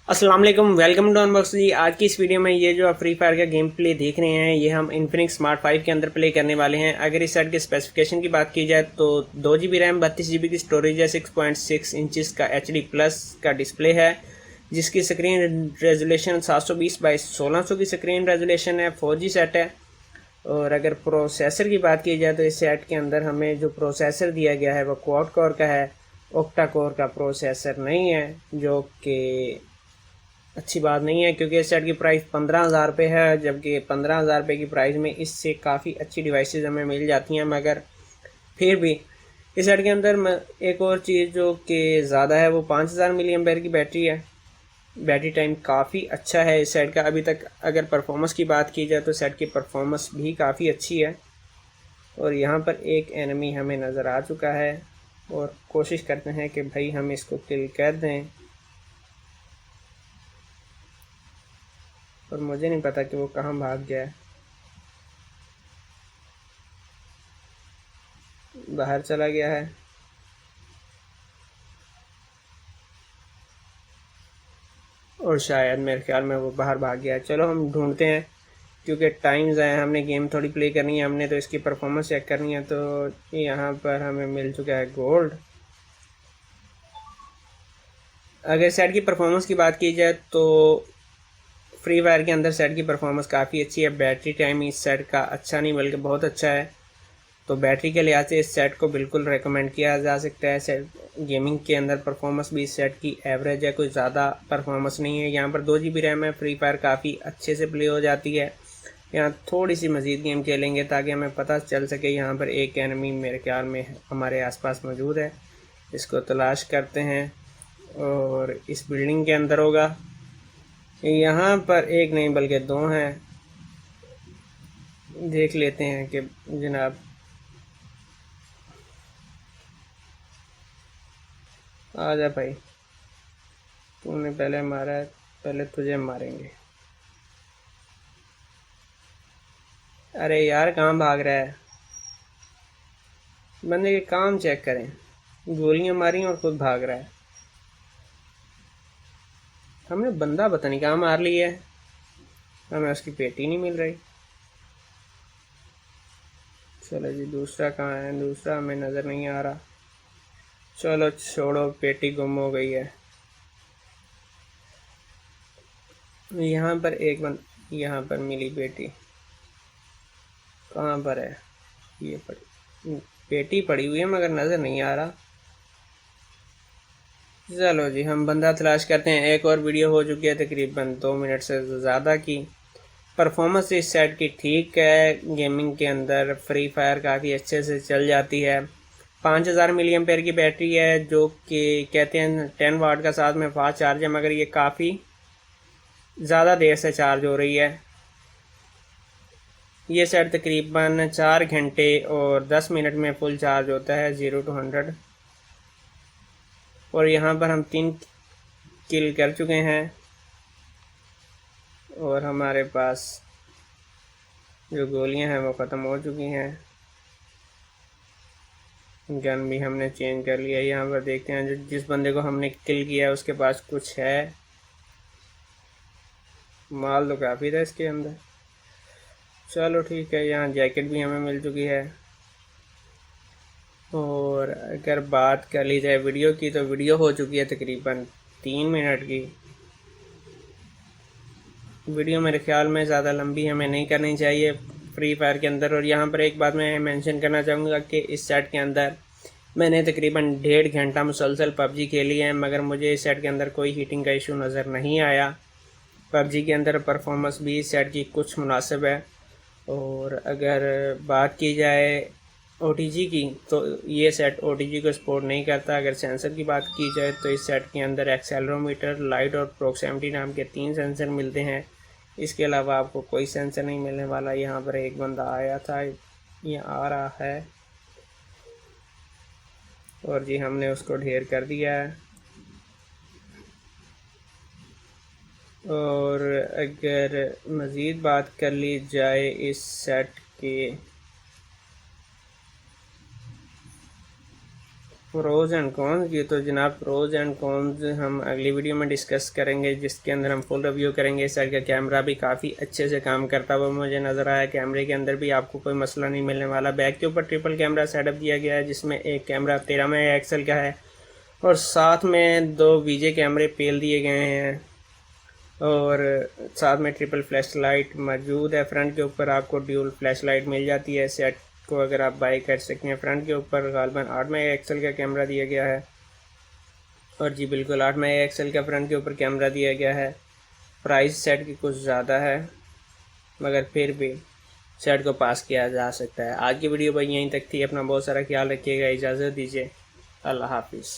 अस्सलाम वालेकुम, welcome to unbox जी। आज की इस वीडियो में ये जो आप फ्री फायर का गेम प्ले देख रहे हैं ये हम इन्फिनिक्स स्मार्ट 5 के अंदर प्ले करने वाले हैं। अगर इस सेट के स्पेसिफिकेशन की बात की जाए तो 2 GB रैम 32 GB की स्टोरेज है, 6.6 इंचज़ का HD प्लस का डिस्प्ले है जिसकी स्क्रीन रेजोल्यूशन 720 बाई 1600 की स्क्रीन रेजोल्यूशन है। 4G सेट है। और अगर प्रोसेसर की बात की जाए तो इस सेट के अंदर हमें जो प्रोसेसर दिया गया है वो क्वाड कोर का है, ऑक्टा कोर का प्रोसेसर नहीं है, जो कि अच्छी बात नहीं है क्योंकि इस सेट की प्राइस 15,000 रुपये है, जबकि 15,000 रुपये की प्राइस में इससे काफ़ी अच्छी डिवाइसेस हमें मिल जाती हैं। मगर फिर भी इस सेट के अंदर एक और चीज़ जो कि ज़्यादा है वो 5,000 मिली एम्पेयर की बैटरी है। बैटरी टाइम काफ़ी अच्छा है इस सेट का। अभी तक अगर परफॉर्मेंस की बात की जाए तो सेट की परफॉर्मेंस भी काफ़ी अच्छी है। और यहाँ पर एक एनिमी हमें नज़र आ चुका है और कोशिश करते हैं कि भाई हम इसको किल कर दें। और मुझे नहीं पता कि वो कहाँ भाग गया है, बाहर चला गया है। और शायद मेरे ख्याल में वो बाहर भाग गया है। चलो हम ढूंढते हैं क्योंकि टाइम ज़ाया, हमने गेम थोड़ी प्ले करनी है, हमने तो इसकी परफॉर्मेंस चेक करनी है। तो यहाँ पर हमें मिल चुका है गोल्ड। अगर सेट की परफॉर्मेंस की बात की जाए तो फ्री फायर के अंदर सेट की परफॉर्मेंस काफ़ी अच्छी है। बैटरी टाइम इस सेट का अच्छा नहीं बल्कि बहुत अच्छा है। तो बैटरी के लिहाज से इस सेट को बिल्कुल रेकमेंड किया जा सकता है। सेट गेमिंग के अंदर परफॉर्मेंस भी इस सेट की एवरेज है, कोई ज़्यादा परफॉर्मेंस नहीं है। यहाँ पर 2 GB रैम है, फ्री फायर काफ़ी अच्छे से प्ले हो जाती है। यहाँ थोड़ी सी मज़ीद गेम खेलेंगे ताकि हमें पता चल सके। यहाँ पर एक एनिमी मेरे ख्याल में हमारे आसपास मौजूद है, इसको तलाश करते हैं। और इस बिल्डिंग के अंदर होगा। यहाँ पर एक नहीं बल्कि दो हैं, देख लेते हैं कि जनाब। आ जा भाई, तूने पहले मारा है, पहले तुझे मारेंगे। अरे यार कहाँ भाग रहा है, बंदे के काम चेक करें। गोलियां मारी और खुद भाग रहा है। हमने बंदा पता नहीं कहाँ मार लिया है, हमें उसकी पेटी नहीं मिल रही। चलो जी, दूसरा कहाँ है? दूसरा हमें नज़र नहीं आ रहा। चलो छोड़ो, पेटी गुम हो गई है। यहाँ पर एक यहाँ पर मिली पेटी। कहाँ पर है? ये पड़ी पेटी, पड़ी हुई है मगर नज़र नहीं आ रहा। चलो जी, हम बंदा तलाश करते हैं। एक और वीडियो हो चुकी है तकरीबन 2 मिनट से ज़्यादा की। परफॉर्मेंस इस सेट की ठीक है। गेमिंग के अंदर फ्री फायर काफ़ी अच्छे से चल जाती है। 5,000 मिली एम्पेयर की बैटरी है, जो कि कहते हैं 10 वाट का साथ में फास्ट चार्ज है, मगर ये काफ़ी ज़्यादा देर से चार्ज हो रही है। ये सेट तकरीबन 4 घंटे और 10 मिनट में फुल चार्ज होता है 0 to 100। और यहाँ पर हम 3 किल कर चुके हैं और हमारे पास जो गोलियां हैं वो ख़त्म हो चुकी हैं। गन भी हमने चेंज कर लिया। यहाँ पर देखते हैं जो जिस बंदे को हमने किल किया उसके पास कुछ है। माल तो काफ़ी था इसके अंदर। चलो ठीक है, यहाँ जैकेट भी हमें मिल चुकी है। और अगर बात कर ली जाए वीडियो की तो वीडियो हो चुकी है तकरीबन 3 मिनट की। वीडियो मेरे ख्याल में ज़्यादा लंबी हमें नहीं करनी चाहिए फ्री फायर के अंदर। और यहाँ पर एक बात मैं मेंशन करना चाहूँगा कि इस सेट के अंदर मैंने तकरीबन 1.5 घंटा मुसलसल पबजी खेली है, मगर मुझे इस सेट के अंदर कोई हीटिंग का इशू नज़र नहीं आया। पबजी के अंदर परफॉर्मेंस भी इस सेट की कुछ मुनासिब है। और अगर बात की जाए OTG की तो ये सेट OTG को सपोर्ट नहीं करता। अगर सेंसर की बात की जाए तो इस सेट के अंदर एक्सेलरोमीटर, लाइट और प्रॉक्सिमिटी नाम के 3 सेंसर मिलते हैं। इसके अलावा आपको कोई सेंसर नहीं मिलने वाला। यहाँ पर एक बंदा आया था, ये आ रहा है और जी हमने उसको ढेर कर दिया है। और अगर मज़ीद बात कर ली जाए इस सेट के प्रोज एंड कॉन्स की तो जनाब प्रोज एंड कॉन्स हम अगली वीडियो में डिस्कस करेंगे, जिसके अंदर हम फुल रिव्यू करेंगे। इस साइड का कैमरा भी काफ़ी अच्छे से काम करता हुआ मुझे नज़र आया। कैमरे के अंदर भी आपको कोई मसला नहीं मिलने वाला। बैक के ऊपर ट्रिपल कैमरा सेटअप दिया गया है, जिसमें एक कैमरा 13 मेगापिक्सल का है और साथ में 2 वीजे कैमरे पेल दिए गए हैं और साथ में ट्रिपल फ्लैश लाइट मौजूद है। फ्रंट के ऊपर आपको ड्यूल फ्लैश लाइट मिल जाती है। सेट को अगर आप बाई कर सकते हैं। फ्रंट के ऊपर गालबन 8 मेगापिक्सल का कैमरा दिया गया है और जी बिल्कुल 8 मेगापिक्सल का फ्रंट के ऊपर कैमरा दिया गया है। प्राइस सेट की कुछ ज़्यादा है मगर फिर भी सेट को पास किया जा सकता है। आज की वीडियो भाई यहीं तक थी। अपना बहुत सारा ख्याल रखिएगा। इजाज़त दीजिए। अल्लाह हाफिज़।